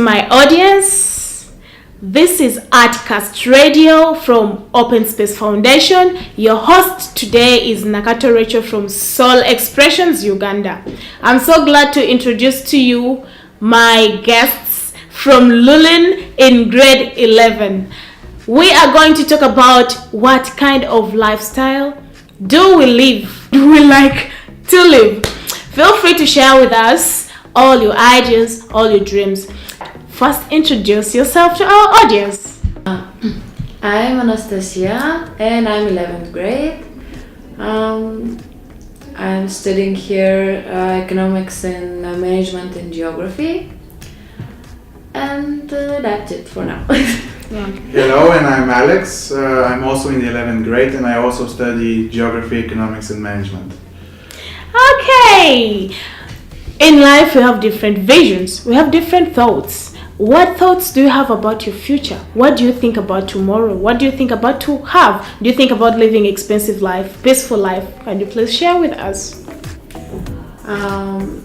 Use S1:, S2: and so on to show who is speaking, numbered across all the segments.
S1: my audience. This is Artcast Radio from Open Space Foundation. Your host today is Nakato Rachel from Soul Expressions, Uganda. I'm so glad to introduce to you my guests from Lulin in grade 11. We are going to talk about what kind of lifestyle do we live? Do we like to live? Feel free to share with us all your ideas, all your dreams. First, introduce yourself to our audience.
S2: I'm Anastasia and I'm 11th grade. I'm studying here economics and management and geography. And that's it for now.
S3: Hello, and I'm Alex. I'm also in the 11th grade and I also study geography, economics and management.
S1: Okay. In life, we have different visions. We have different thoughts. What thoughts do you have about your future? What do you think about tomorrow? What do you think about to have? Do you think about living expensive life, peaceful life? Can you please share with us?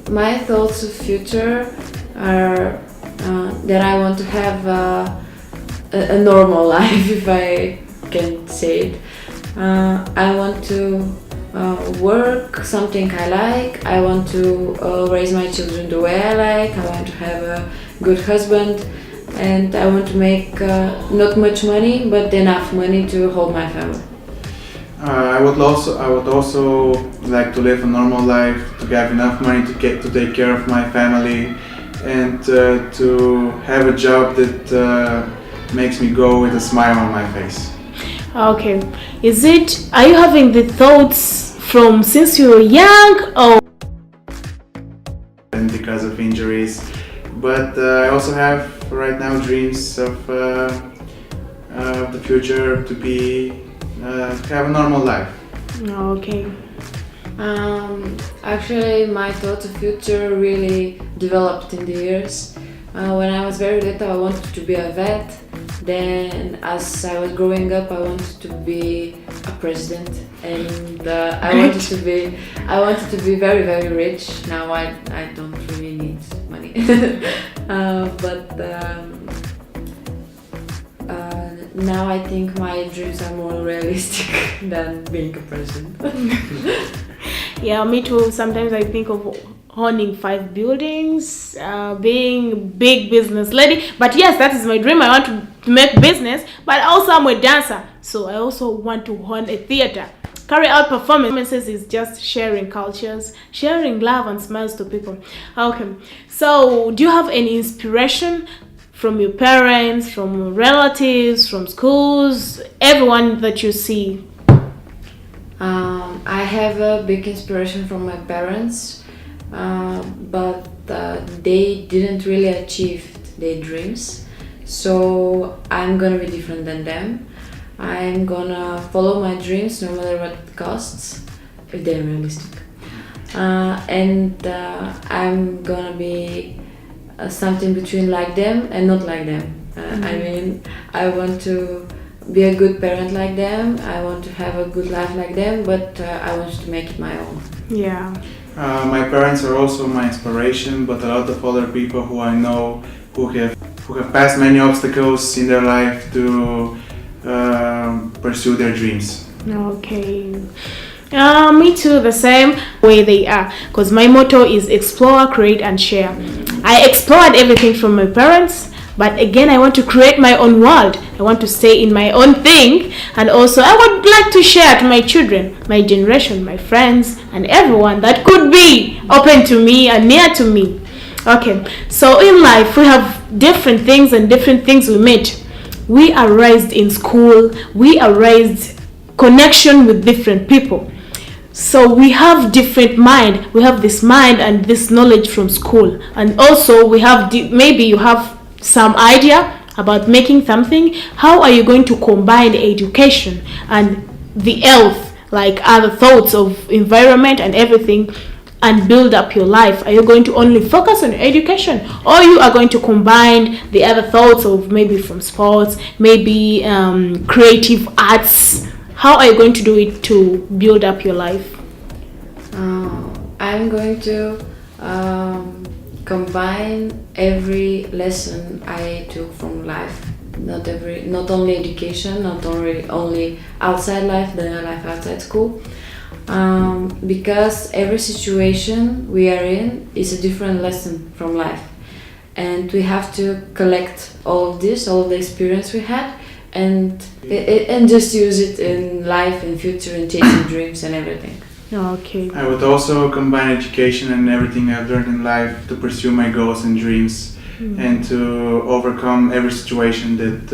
S2: My thoughts of future are that I want to have a normal life, if I can say it. I want to work something I like. I want to raise my children the way I like. I want to have a good husband, and I want to make not much money, but enough money to hold my family.
S3: I would also like to live a normal life, to have enough money to take care of my family, and to have a job that makes me go with a smile on my face.
S1: Okay. Are you having the thoughts from since you were young, or?
S3: And because of injuries, but I also have right now dreams of the future to have a normal life.
S1: Okay.
S2: Actually, my thoughts of future really developed in the years. When I was very little, I wanted to be a vet. Then, as I was growing up, I wanted to be a president, and I wanted to be very, very rich. Now I don't really need money, but now I think my dreams are more realistic than being a president.
S1: Yeah, me too. Sometimes I think of owning 5 buildings, being big business lady. But yes, that is my dream. I want to make business, but also I'm a dancer, so I also want to own a theater. Carry out performances is just sharing cultures, sharing love and smiles to people. Okay, so do you have any inspiration from your parents, from relatives, from schools, everyone that you see?
S2: I have a big inspiration from my parents, but they didn't really achieve their dreams, so I'm gonna be different than them. I'm gonna follow my dreams no matter what it costs, if they're realistic, and I'm gonna be something between like them and not like them. I mean, I want to be a good parent like them, I want to have a good life like them, but I want to make it my own.
S1: Yeah.
S3: My parents are also my inspiration, but a lot of other people who I know who have passed many obstacles in their life to pursue their dreams.
S1: Okay. Me too, the same way they are, because my motto is explore, create and share. I explored everything from my parents, but again I want to create my own world. I want to stay in my own thing, and also I would like to share to my children, my generation, my friends and everyone that could be open to me and near to me. Okay, so in life we have different things and different things we meet. We are raised in school, we are raised connection with different people. So we have different mind. We have this mind and this knowledge from school, and also we have maybe you have some idea about making something. How are you going to combine education and the health, like other thoughts of environment and everything, and build up your life? Are you going to only focus on education, or you are going to combine the other thoughts of maybe from sports, maybe creative arts? How are you going to do it to build up your life?
S2: I'm going to combine every lesson I took from life. Not only education, not only outside life, the life outside school. Because every situation we are in is a different lesson from life, and we have to collect all of the experience we had, and just use it in life and future and chasing dreams and everything.
S1: Okay.
S3: I would also combine education and everything I've learned in life to pursue my goals and dreams, and to overcome every situation that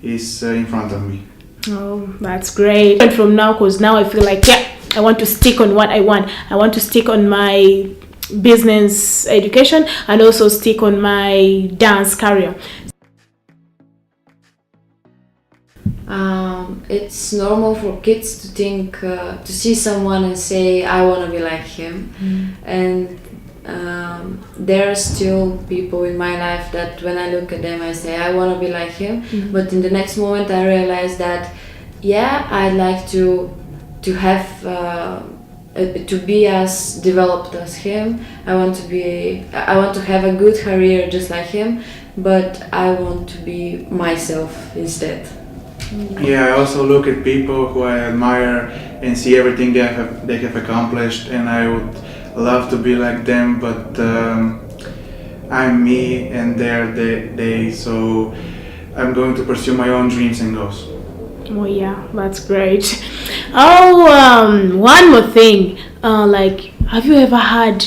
S3: is in front of me.
S1: Oh, that's great. And from now, because now I feel like, I want to stick on what I want. I want to stick on my business education and also stick on my dance career.
S2: It's normal for kids to think, to see someone and say, I want to be like him. And there are still people in my life that when I look at them, I say, I want to be like him. But in the next moment, I realize that, I'd like to have, to be as developed as him. I want to have a good career just like him, but I want to be myself instead.
S3: Yeah, I also look at people who I admire and see everything they have accomplished, and I would love to be like them, but I'm me and they're they, so I'm going to pursue my own dreams and goals.
S1: Oh yeah, that's great. One more thing. Have you ever had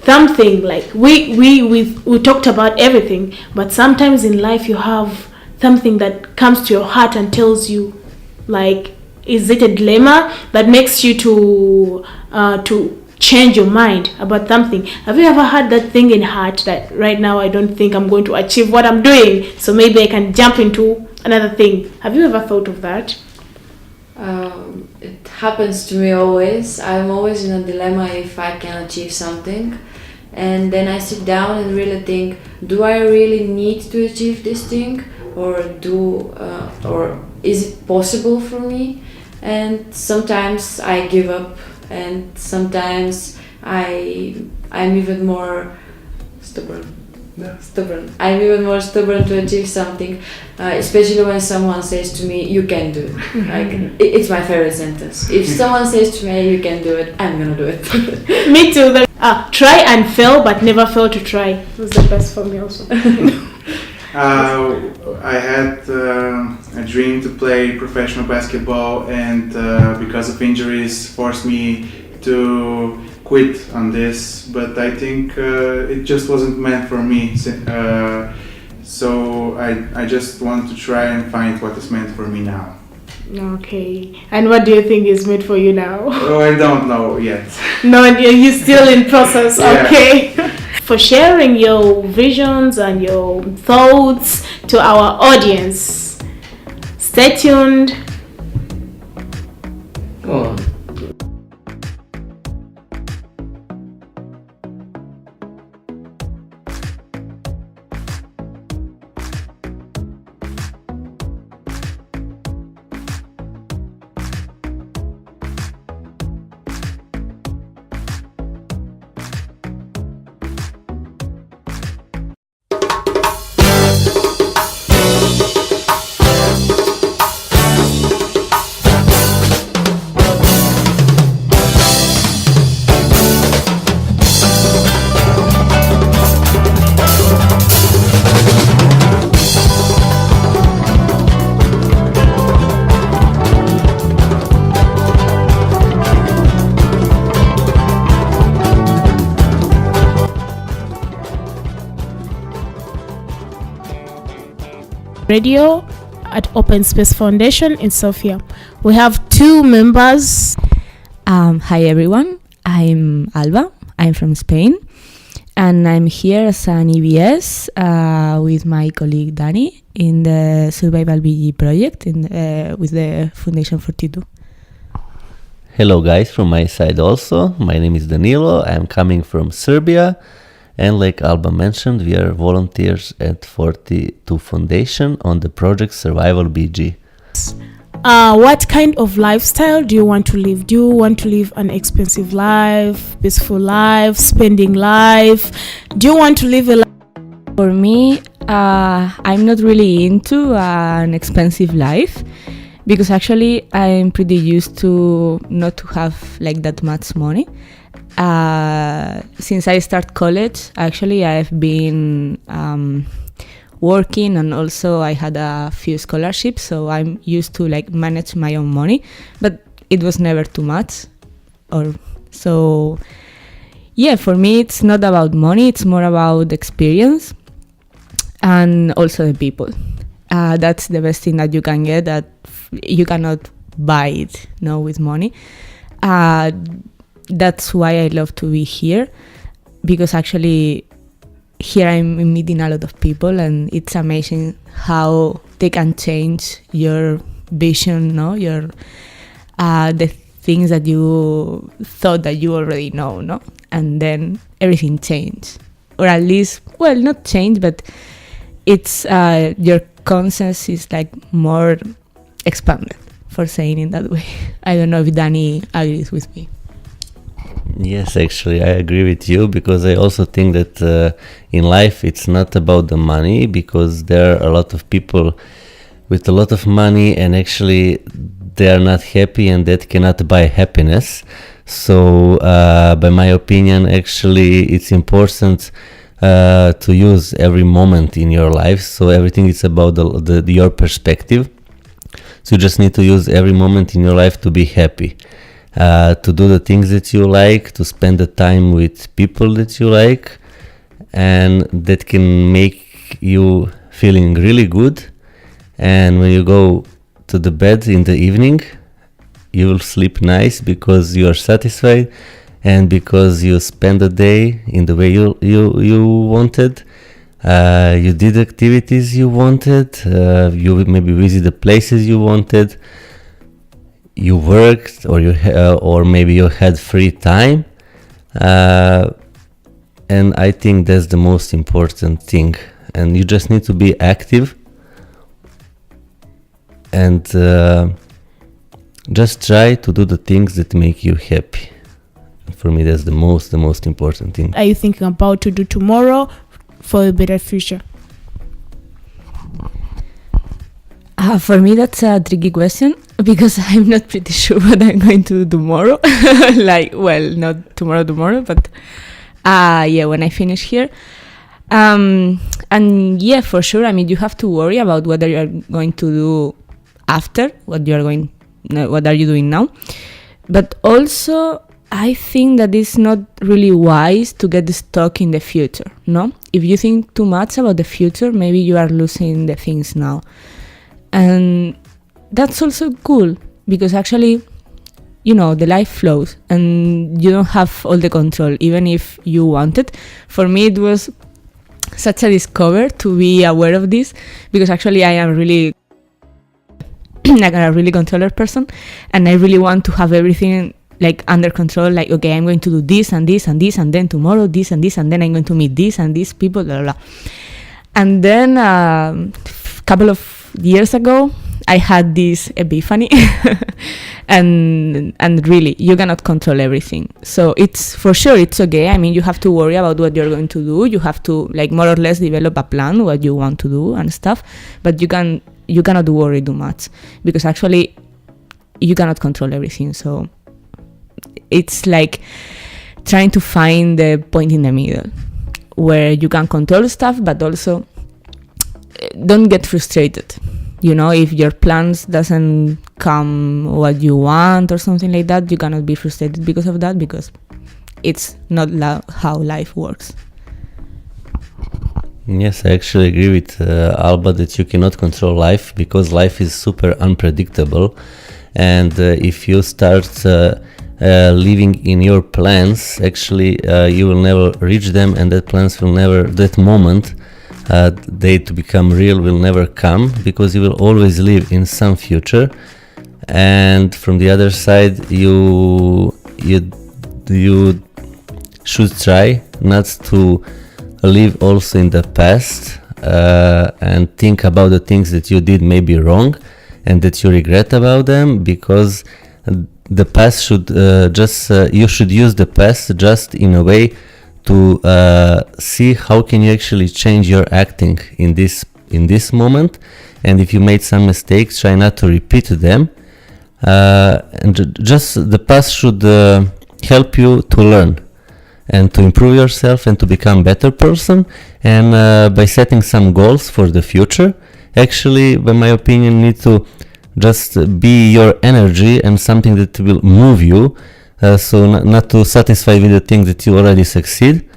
S1: something like we talked about everything, but sometimes in life you have something that comes to your heart and tells you, like, is it a dilemma that makes you to change your mind about something? Have you ever had that thing in heart that right now I don't think I'm going to achieve what I'm doing, so maybe I can jump into another thing? Have you ever thought of that?
S2: It happens to me always. I'm always in a dilemma if I can achieve something, and then I sit down and really think, do I really need to achieve this thing, or is it possible for me? And sometimes I give up, and sometimes I'm even more stubborn. I'm even more stubborn to achieve something, especially when someone says to me, you can do it. Like, it's my favorite sentence. If someone says to me, you can do it, I'm gonna do it.
S1: Me too. Try and fail, but never fail to try. It was the best for me also.
S3: I had a dream to play professional basketball, and because of injuries forced me to quit on this, but I think it just wasn't meant for me, so I just want to try and find what is meant for me now.
S1: Okay. And what do you think is meant for you now?
S3: Oh, I don't know yet.
S1: No, you're still in process.
S3: Yeah.
S1: Okay. For sharing your visions and your thoughts to our audience. Stay tuned.
S4: Go on.
S1: Radio at Open Space Foundation in Sofia. We have two members.
S5: Hi everyone, I'm Alba, I'm from Spain, and I'm here as an EBS with my colleague Dani in the Survival BG project with the Foundation 42.
S6: Hello guys, from my side also. My name is Danilo, I'm coming from Serbia, and like Alba mentioned, we are volunteers at 42 Foundation on the project Survival BG.
S1: what kind of lifestyle do you want to live? Do you want to live an expensive life, peaceful life, spending life? Do you want to live a life?
S5: For me, I'm not really into an expensive life, because actually I'm pretty used to not to have like that much money. Since I start college, actually I've been working, and also I had a few scholarships, so I'm used to like manage my own money, but it was never too much. Or so yeah, for me it's not about money, it's more about experience and also the people. That's the best thing that you can get, that you cannot buy it, no, with money. That's why I love to be here, because actually here I'm meeting a lot of people, and it's amazing how they can change your vision, no, your the things that you thought that you already know, no, and then everything changed, or at least, well, not change, but it's your conscience is like more expanded, for saying it that way. I don't know if Danny agrees with me.
S6: Yes, actually, I agree with you, because I also think that in life it's not about the money, because there are a lot of people with a lot of money and actually they are not happy, and that cannot buy happiness. So, by my opinion, actually it's important to use every moment in your life. So everything is about your perspective. So you just need to use every moment in your life to be happy. To do the things that you like, to spend the time with people that you like, and that can make you feeling really good. And when you go to the bed in the evening, you will sleep nice because you are satisfied, and because you spend the day in the way you wanted. You did activities you wanted, you maybe visit the places you wanted, you worked, or or maybe you had free time, and I think that's the most important thing. And you just need to be active, and just try to do the things that make you happy. For me, that's the most important thing.
S1: Are you thinking about to do tomorrow for a better future?
S5: For me, that's a tricky question, because I'm not pretty sure what I'm going to do tomorrow. Like, well, not tomorrow, but yeah, when I finish here. And yeah, for sure, I mean, you have to worry about what you're going to do after, what are you doing now. But also, I think that it's not really wise to get stuck in the future, no? If you think too much about the future, maybe you are losing the things now. And that's also cool, because actually, you know, the life flows and you don't have all the control, even if you want it. For me, it was such a discovery to be aware of this, because actually I am really like a really controller person, and I really want to have everything like under control. Like, okay, I'm going to do this and this and this, and then tomorrow this and this, and then I'm going to meet this and these people, blah, blah, blah. And then a couple of years ago, I had this epiphany, and really, you cannot control everything. So it's, for sure, it's okay. I mean, you have to worry about what you're going to do. You have to like more or less develop a plan, what you want to do and stuff. But you cannot worry too much, because actually you cannot control everything. So it's like trying to find the point in the middle where you can control stuff, but also don't get frustrated. You know, if your plans doesn't come what you want or something like that, you cannot be frustrated because of that, because it's not how life works.
S6: Yes, I actually agree with Alba that you cannot control life, because life is super unpredictable. And if you start living in your plans, actually you will never reach them, and that moment they to become real will never come, because you will always live in some future. And from the other side, you should try not to live also in the past and think about the things that you did maybe wrong, and that you regret about them, because the past should you should use the past just in a way to see how can you actually change your acting in this moment, and if you made some mistakes, try not to repeat them, and just the past should help you to learn and to improve yourself and to become better person, and by setting some goals for the future, actually, by my opinion, need to just be your energy and something that will move you, so not to satisfy with the things that you already succeed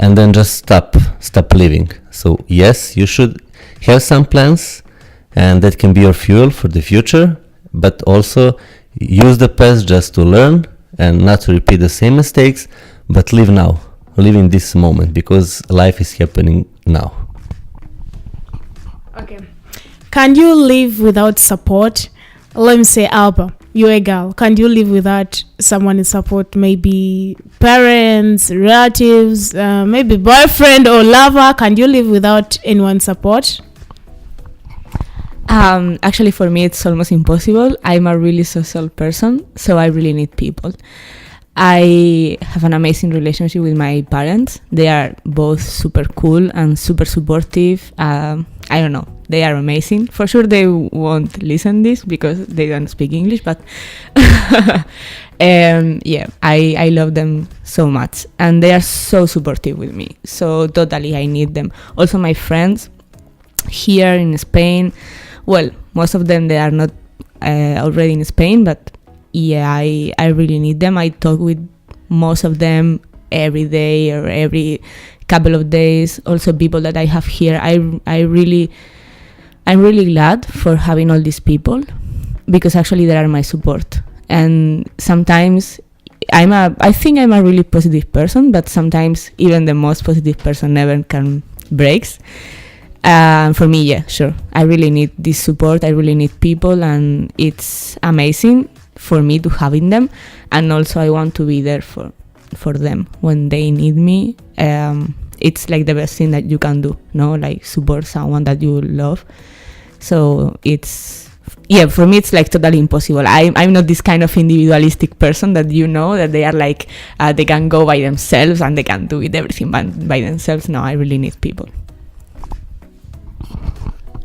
S6: and then just stop living. So yes, you should have some plans, and that can be your fuel for the future, but also use the past just to learn and not to repeat the same mistakes, but live now, live in this moment, because life is happening now.
S1: Okay. Can you live without support? Let me say, Alba, you're a girl. Can you live without someone in support? Maybe parents, relatives, maybe boyfriend or lover. Can you live without anyone's support?
S5: Actually, for me, it's almost impossible. I'm a really social person, so I really need people. I have an amazing relationship with my parents. They are both super cool and super supportive. I don't know. They are amazing. For sure, they won't listen this because they don't speak English, but yeah, I love them so much. And they are so supportive with me. So totally, I need them. Also, my friends here in Spain, well, most of them, they are not already in Spain, but yeah, I really need them. I talk with most of them every day or every couple of days. Also, people that I have here, I'm really glad for having all these people, because actually they are my support. And sometimes I think I'm a really positive person, but sometimes even the most positive person never can breaks. For me, yeah, sure. I really need this support. I really need people, and it's amazing for me to having them. And also I want to be there for them when they need me. It's like the best thing that you can do, no? Like support someone that you love. So it's, yeah, for me it's like totally impossible. I'm not this kind of individualistic person that that they are like they can go by themselves and they can do it everything by themselves. No, I really need people.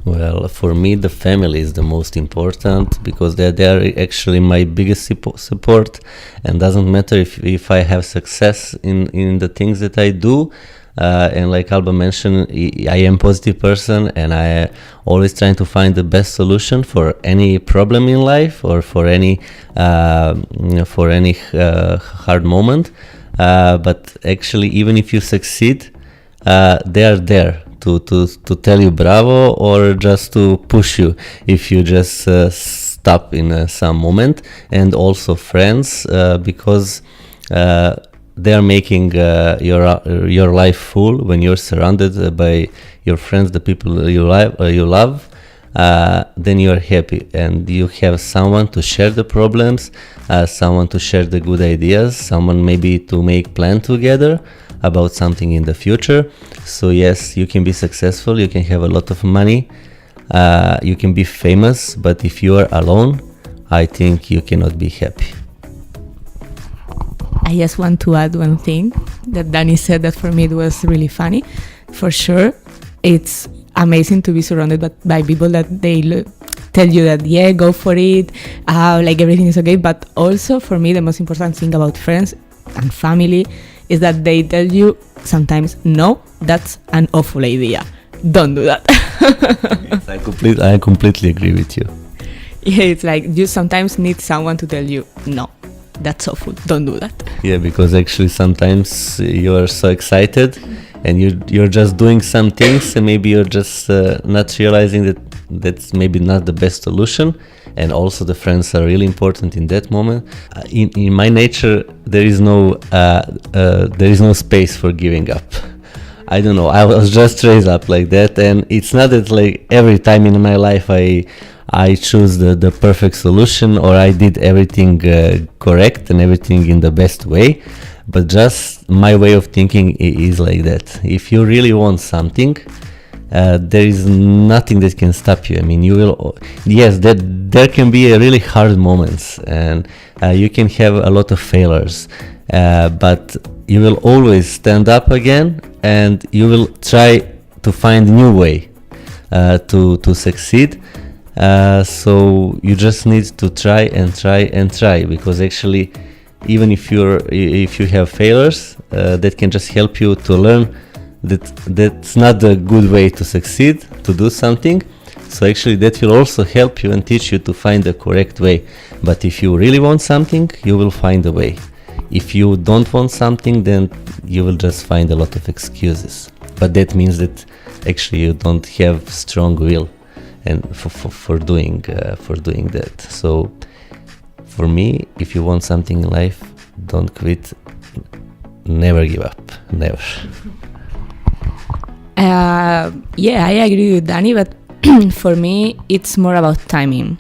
S6: Well, for me, the family is the most important, because they are actually my biggest support, and doesn't matter if I have success in the things that I do. And like Alba mentioned, I am a positive person, and I always trying to find the best solution for any problem in life, or for any hard moment. But actually, even if you succeed, they are there to tell you bravo, or just to push you if you just stop in some moment. And also friends, because they are making your life full when you're surrounded by your friends, the people you love. Then you are happy, and you have someone to share the problems, someone to share the good ideas, someone maybe to make plan together about something in the future. So yes, you can be successful, you can have a lot of money, you can be famous, but if you are alone, I think you cannot be happy.
S5: I just want to add one thing that Danny said that for me it was really funny. For sure, it's amazing to be surrounded by people that they tell you that, yeah, go for it, like everything is okay. But also for me, the most important thing about friends and family is that they tell you sometimes, no, that's an awful idea. Don't do that.
S6: Yes, I completely agree with you.
S5: Yeah, it's like you sometimes need someone to tell you, no, that's awful. Don't do that.
S6: Yeah, because actually sometimes you are so excited and you're just doing some things, and maybe you're just not realizing that that's maybe not the best solution. And also the friends are really important in that moment. In my nature, there is no space for giving up. I don't know, I was just raised up like that, and it's not that like every time in my life I choose the perfect solution, or I did everything correct and everything in the best way, but just my way of thinking is like that. If you really want something, there is nothing that can stop you. I mean, you will, yes, that there can be a really hard moments, and you can have a lot of failures, but you will always stand up again, and you will try to find a new way to succeed. So you just need to try and try and try, because actually, even if you have failures, that can just help you to learn that's not a good way to succeed, to do something. So actually that will also help you and teach you to find the correct way. But if you really want something, you will find a way. If you don't want something, then you will just find a lot of excuses. But that means that actually you don't have strong will and for doing that. So for me, if you want something in life, don't quit. Never give up. Never.
S5: Yeah, I agree with Danny, but for me, it's more about timing.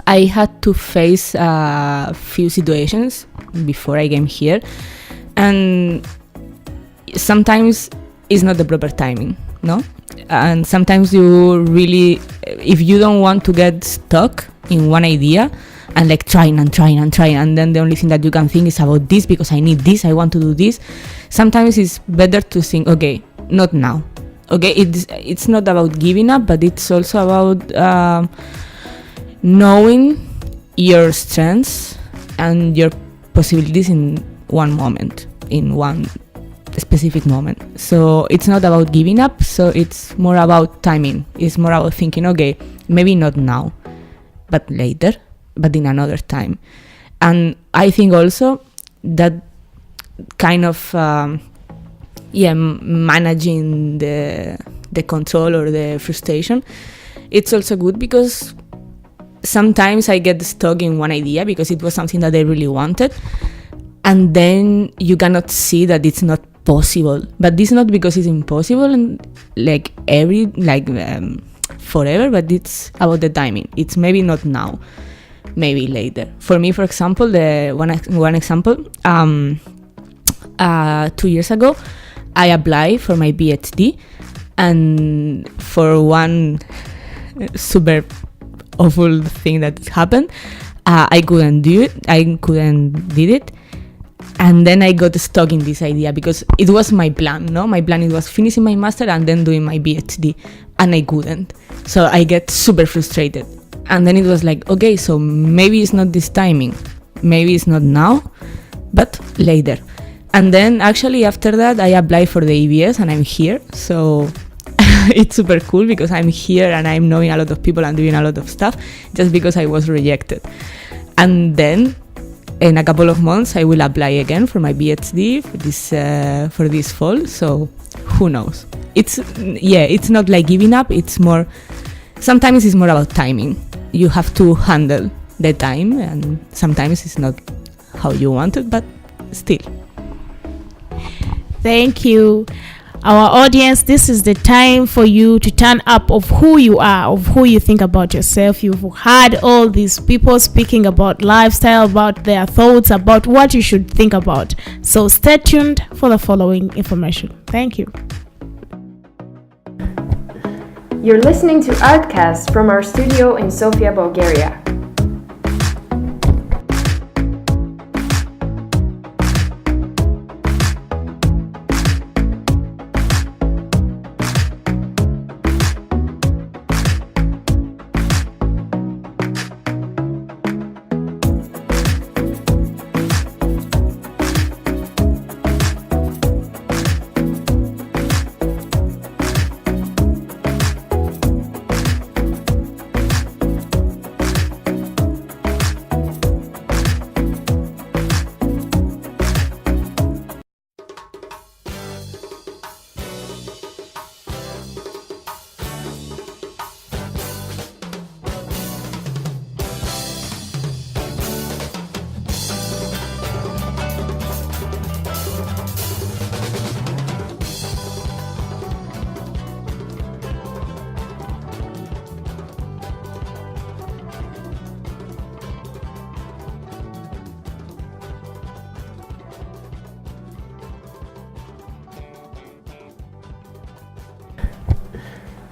S5: I had to face a few situations before I came here, and sometimes it's not the proper timing, no? And sometimes you really, if you don't want to get stuck in one idea and like trying, and then the only thing that you can think is about this because I need this, I want to do this. Sometimes it's better to think, okay, not now. Okay, it's not about giving up, but it's also about knowing your strengths and your possibilities in one moment, in one specific moment. So it's not about giving up, so it's more about timing. It's more about thinking, okay, maybe not now, but later, but in another time. And I think also that kind of managing the control or the frustration, it's also good because sometimes I get stuck in one idea because it was something that I really wanted, and then you cannot see that it's not possible. But this is not because it's impossible and forever, but it's about the timing. It's maybe not now, maybe later. For me, for example, the one example, 2 years ago, I applied for my PhD, and for one super awful thing that happened, I couldn't do it. I couldn't did it, and then I got stuck in this idea because it was my plan. No, my plan it was finishing my master and then doing my PhD, and I couldn't. So I get super frustrated, and then it was like, okay, so maybe it's not this timing, maybe it's not now, but later. And then actually after that I applied for the EBS and I'm here, so it's super cool because I'm here and I'm knowing a lot of people and doing a lot of stuff just because I was rejected. And then in a couple of months I will apply again for my PhD for this fall, so who knows. It's not like giving up, it's more, sometimes it's more about timing. You have to handle the time, and sometimes it's not how you want it, but still.
S1: Thank you. Our audience, this is the time for you to turn up of who you are, of who you think about yourself. You've had all these people speaking about lifestyle, about their thoughts, about what you should think about. So stay tuned for the following information. Thank you.
S4: You're listening to Artcast from our studio in Sofia, Bulgaria.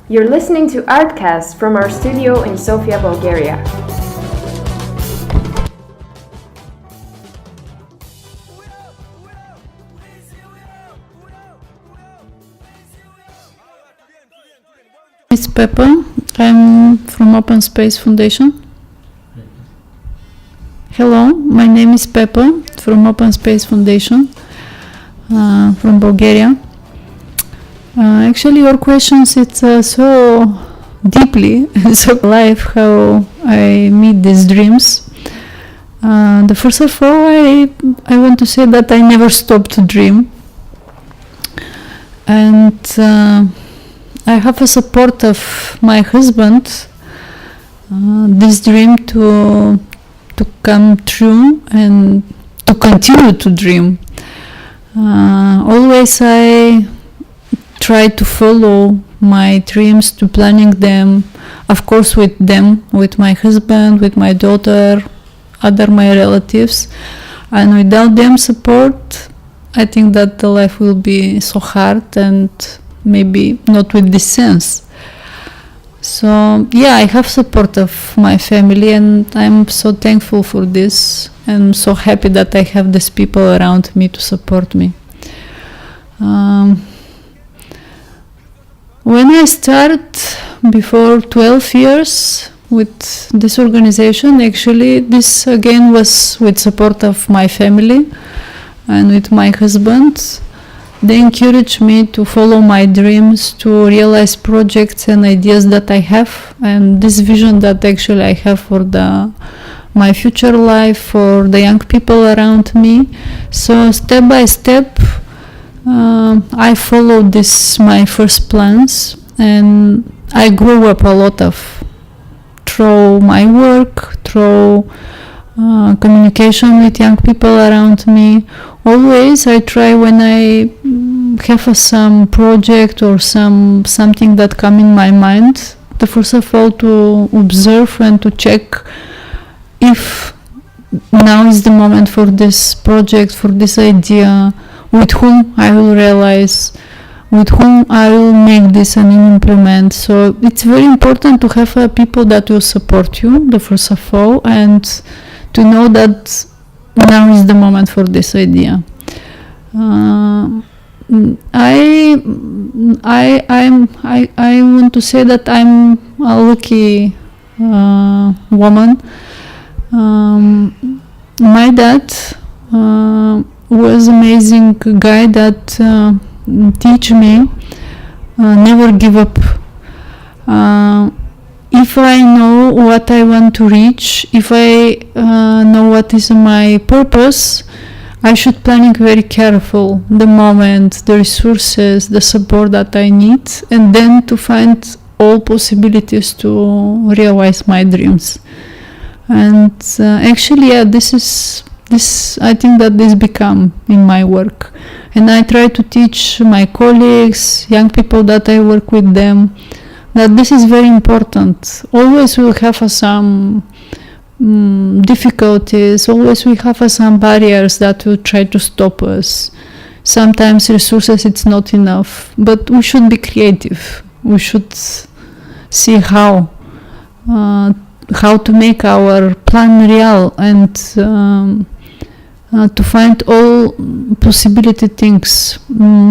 S4: You're listening to Artcast from our studio in Sofia, Bulgaria.
S7: It's Peppa. I'm from Open Space Foundation. Hello, my name is Peppa from Open Space Foundation from Bulgaria. Actually, your questions, it's so deeply and so alive how I meet these dreams. The first of all, I want to say that I never stop to dream. And I have a support of my husband, this dream to come true and to continue to dream. Always I try to follow my dreams, to planning them, of course with them, with my husband, with my daughter, other my relatives, and without them support, I think that the life will be so hard and maybe not with this sense. So yeah, I have support of my family and I'm so thankful for this and so happy that I have these people around me to support me. When I start before 12 years with this organization, actually this again was with support of my family and with my husband. They encourage me to follow my dreams, to realize projects and ideas that I have, and this vision that actually I have for my future life, for the young people around me. So step by step, I followed my first plans, and I grew up a lot through my work, through communication with young people around me. Always I try when I have some project or something that come in my mind, the first of all to observe and to check if now is the moment for this project, for this idea, with whom I will realize, with whom I will make this and implement. So it's very important to have people that will support you, the first of all, and to know that now is the moment for this idea. I want to say that I'm a lucky woman. My dad was amazing guy that teach me never give up. If I know what I want to reach, if I know what is my purpose, I should planning very careful the moment, the resources, the support that I need, and then to find all possibilities to realize my dreams. And actually, yeah, this I think that this become in my work, and I try to teach my colleagues, young people that I work with them, that this is very important. Always we'll have some difficulties, always we have some barriers that will try to stop us. Sometimes resources it's not enough, but we should be creative. We should see how to make our plan real and to find all possibility things.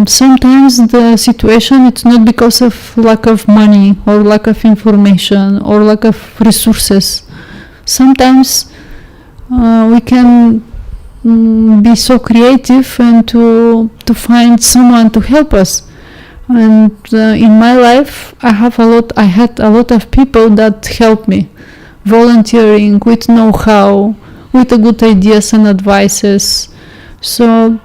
S7: Sometimes the situation it's not because of lack of money or lack of information or lack of resources. Sometimes we can be so creative and to find someone to help us. And in my life, I had a lot of people that helped me, volunteering with know-how, with good ideas and advices. So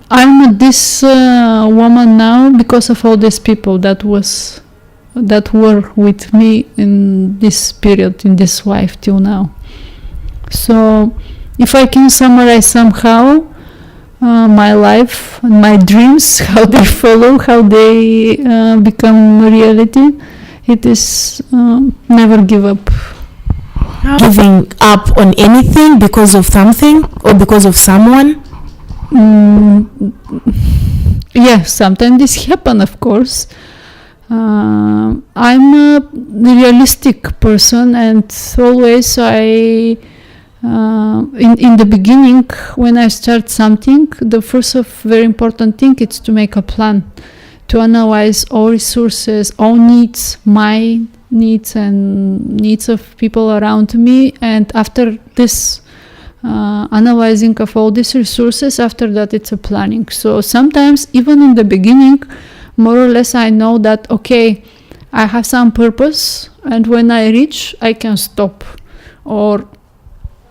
S7: I'm this woman now because of all these people that were with me in this period, in this life till now. So if I can summarize somehow my life and my dreams, how they follow, how they become reality, it is never give up.
S1: Giving up on anything because of something or because of someone?
S7: Yeah, sometimes this happen, of course. I'm a realistic person, and always in the beginning, when I start something, the first of very important thing is to make a plan, to analyze all resources, all needs, my needs and needs of people around me. And after this analyzing of all these resources, after that it's a planning. So sometimes even in the beginning, more or less I know that, okay, I have some purpose, and when I reach, I can stop. Or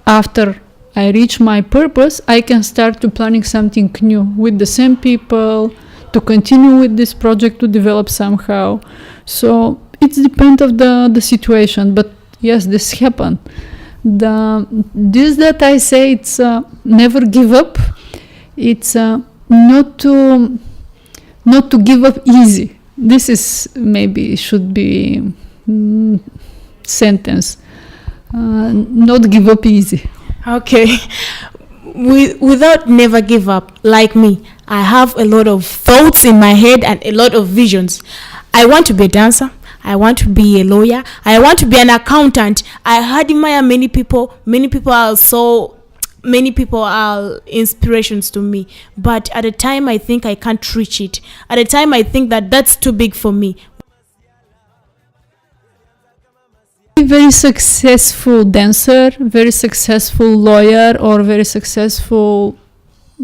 S7: after I reach my purpose, I can start to planning something new with the same people, to continue with this project, to develop somehow. So it depends of the situation, but yes, this happened. This that I say, it's never give up. It's not to give up easy. This is maybe should be sentence. Not give up easy.
S1: Okay. Without never give up, like me, I have a lot of thoughts in my head and a lot of visions. I want to be a dancer. I want to be a lawyer. I want to be an accountant. I admire many people. Many people are inspirations to me. But at the time, I think I can't reach it. At the time, I think that that's too big for me.
S7: Very successful dancer, very successful lawyer, or very successful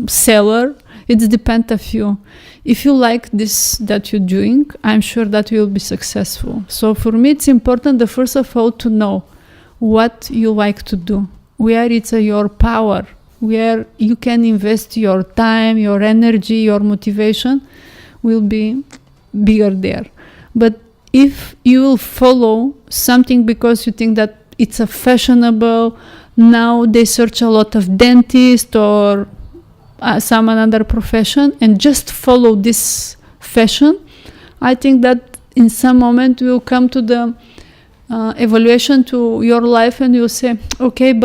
S7: seller. It depends of you. If you like this that you're doing, I'm sure that you will be successful. So for me, it's important, the first of all, to know what you like to do, where it's your power, where you can invest your time, your energy, your motivation will be bigger there. But if you will follow something because you think that it's a fashionable, now they search a lot of dentists or some another profession, and just follow this fashion, I think that in some moment you will come to the evaluation to your life, and you'll say, okay,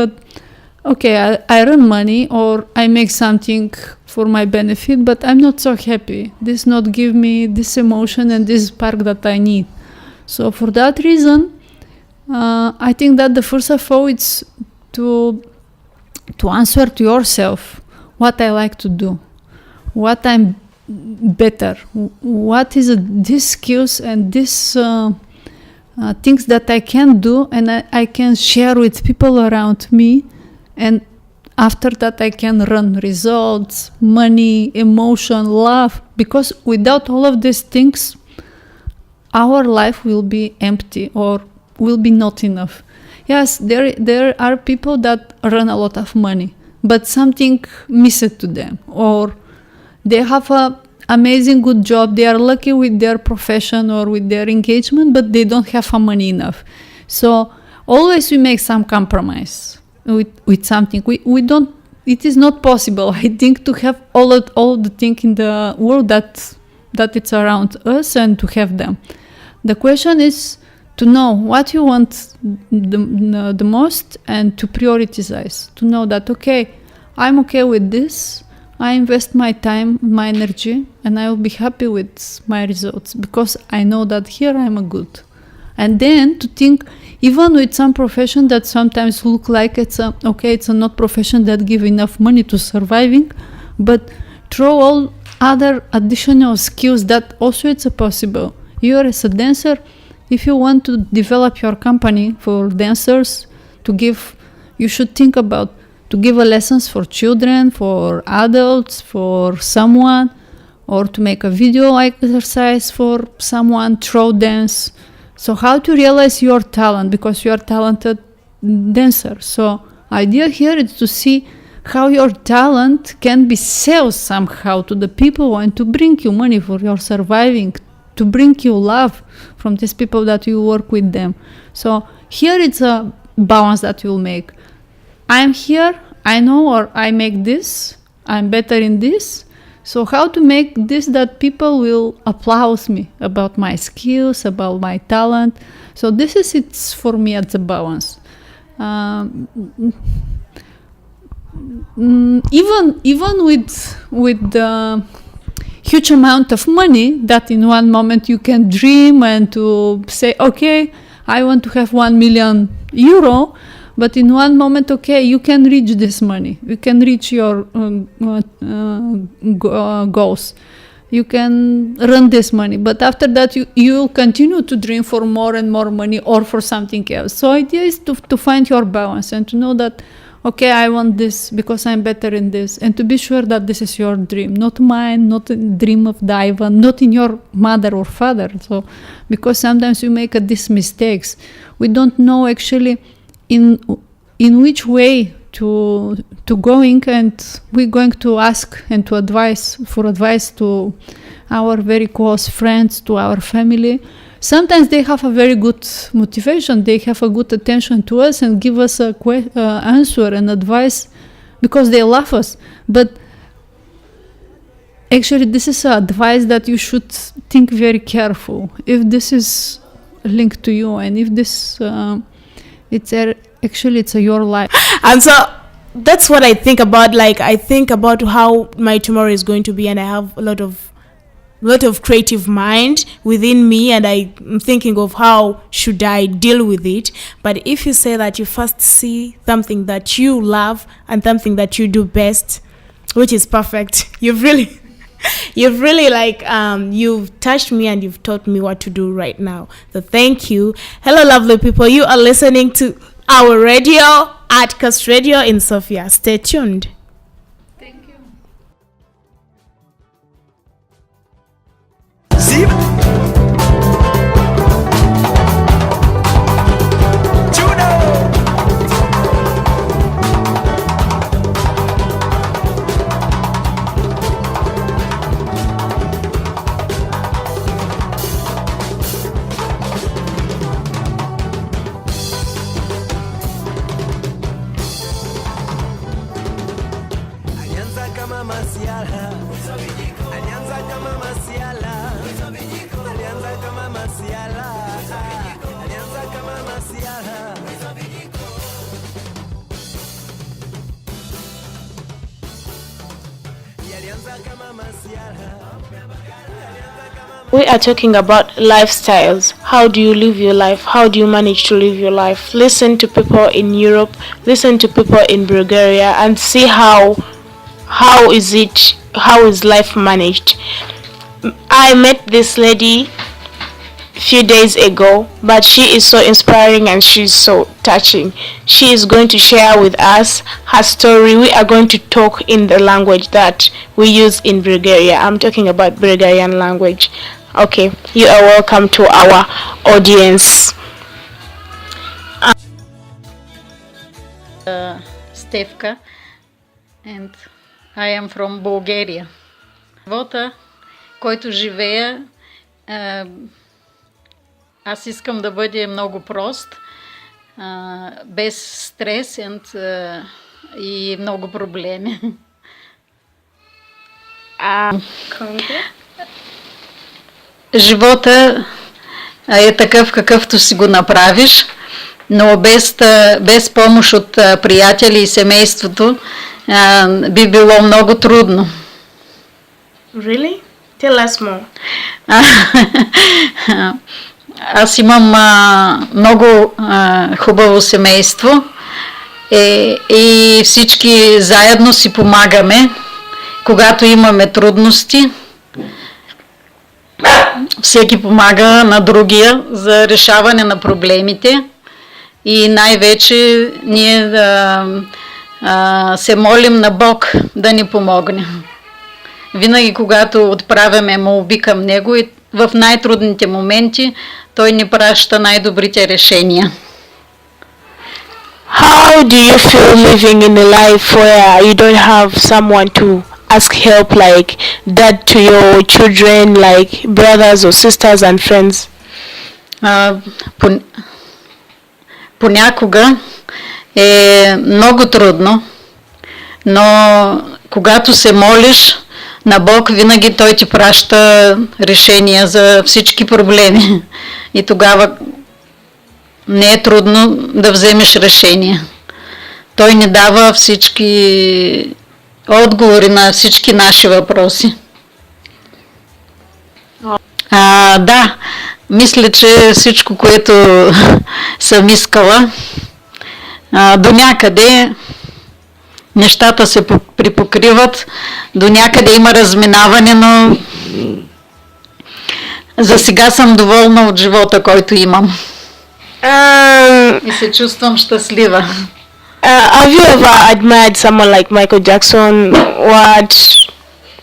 S7: I earn money or I make something for my benefit, but I'm not so happy. This not give me this emotion and this spark that I need. So for that reason, I think that the first of all, it's to answer to yourself what I like to do, what I'm better, what is these skills and these things that I can do, and I can share with people around me, and after that I can run results, money, emotion, love, because without all of these things, our life will be empty or will be not enough. Yes, there are people that earn a lot of money, but something missed to them, or they have a amazing good job, they are lucky with their profession or with their engagement, but they don't have money enough. So always we make some compromise with something. We don't, it is not possible, I think, to have all the things in the world that it's around us and to have them. The question is to know what you want the most and to prioritize, to know that, okay, I'm okay with this, I invest my time, my energy, and I will be happy with my results because I know that here I'm a good. And then to think, even with some profession that sometimes look like it's a not profession that give enough money to surviving, but throw all other additional skills that also it's possible. You are as a dancer, if you want to develop your company for dancers to give, you should think about to give a lessons for children, for adults, for someone, or to make a video exercise for someone, throw dance. So how to realize your talent, because you are talented dancer. So idea here is to see how your talent can be sold somehow to the people and to bring you money for your surviving, to bring you love from these people that you work with them. So here it's a balance that you'll make. I'm here, I know, or I make this, I'm better in this. So how to make this that people will applaud me about my skills, about my talent. So this is it's for me as a balance. Even with the huge amount of money that in one moment you can dream and to say, okay, I want to have 1 million euro, but in one moment, okay, you can reach this money, you can reach your goals, you can run this money, but after that you continue to dream for more and more money or for something else. So idea is to find your balance and to know that, okay, I want this because I'm better in this, and to be sure that this is your dream, not mine, not a dream of Ivan, not in your mother or father. So because sometimes we make these mistakes, we don't know actually in which way to going, and we're going to ask and to advise to our very close friends, to our family. Sometimes they have a very good motivation, they have a good attention to us and give us a answer and advice because they love us. But actually this is advice that you should think very careful if this is linked to you, and if this it's your life.
S1: And so that's what I think about. Like, I think about how my tomorrow is going to be, and I have a lot of creative mind within me, and I'm thinking of how should I deal with it. But if you say that you first see something that you love and something that you do best, which is perfect, you've really like you've touched me and you've taught me what to do right now. So thank you. Hello lovely people, you are listening to our radio, Artcast Radio in Sofia. Stay tuned.
S7: Thank you.
S1: We are talking about lifestyles. How do you live your life? How do you manage to live your life? Listen to people in Europe, listen to people in Bulgaria, and see how is life managed. I met this lady a few days ago, but she is so inspiring and she's so touching. She is going to share with us her story. We are going to talk in the language that we use in Bulgaria. I'm talking about Bulgarian language. Okay, you are welcome to our audience.
S8: Stefka, and I am from Bulgaria. Живота, който живея, аз искам да бъде много прост, без стрес и много проблеми. Живота е такъв, какъвто си го направиш, но без помощ от приятели и семейството би било много трудно.
S1: Really? Tell us more.
S8: Аз имам много хубаво семейство и всички заедно си помагаме, когато имаме трудности. Всеки помага на другия за решаване на проблемите и най-вече ние се молим на Бог да ни помогне. Винаги, когато отправяме молби към Него и в най-трудните моменти, Той ни праща най-добрите решения.
S1: How do you feel living in a life where you don't have someone to ask help, like dad to your children, like brothers or sisters and friends?
S8: Понякога е много трудно, но когато се молиш на Бог, винаги Той ти праща решения за всички проблеми. И тогава не е трудно да вземеш решение. Той ни дава всички отговори на всички наши въпроси. Да, мисля, че всичко, което съм искала, до някъде нещата се припокриват, до някъде има разминаване, но за сега съм доволна от живота, който имам. И се чувствам щастлива.
S1: Have you ever admired someone like Michael Jackson?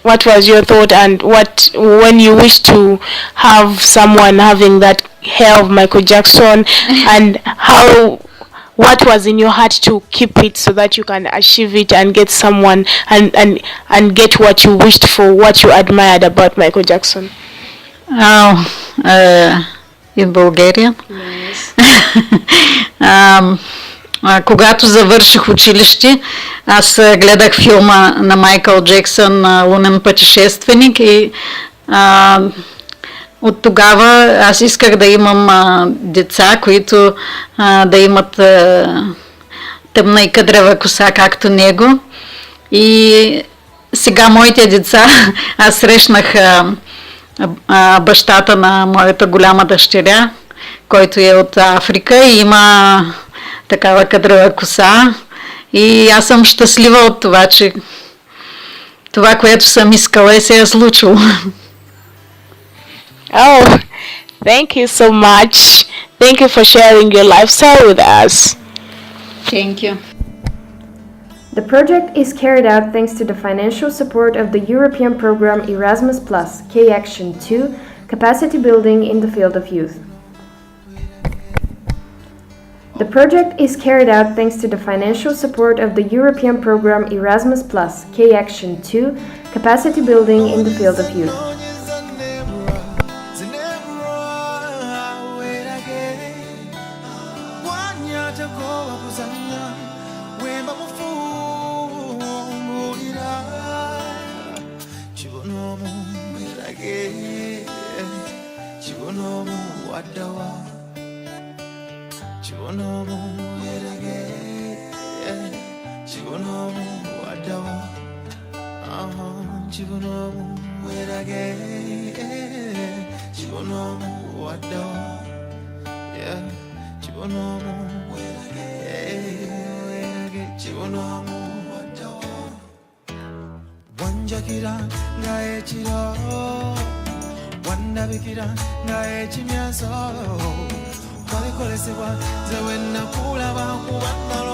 S1: What was your thought, and when you wish to have someone having that hair of Michael Jackson, and what was in your heart to keep it so that you can achieve it and get someone and get what you wished for, what you admired about Michael Jackson?
S8: In Bulgaria? Yes. Когато завърших училище, аз гледах филма на Майкъл Джексън "Лунен пътешественик" и от тогава аз исках да имам деца, които да имат тъмна и къдрева коса, както него. И сега моите деца, аз срещнах бащата на моята голяма дъщеря, който е от Африка и има такава къдрева коса. И аз съм щастлива от това, че това, което съм искала, се е случило.
S1: Oh, thank you so much. Thank you for sharing your lifestyle with us.
S8: Thank you.
S4: The project is carried out thanks to the financial support of the European program Erasmus+, K-Action 2, Capacity Building in the Field of Youth. The project is carried out thanks to the financial support of the European program Erasmus+, K-Action 2, Capacity Building in the Field of Youth.
S9: Wanjakira ngaechiro wandabikira ngaechimyaso kwabikolesebwa zewe nakulaba kubanga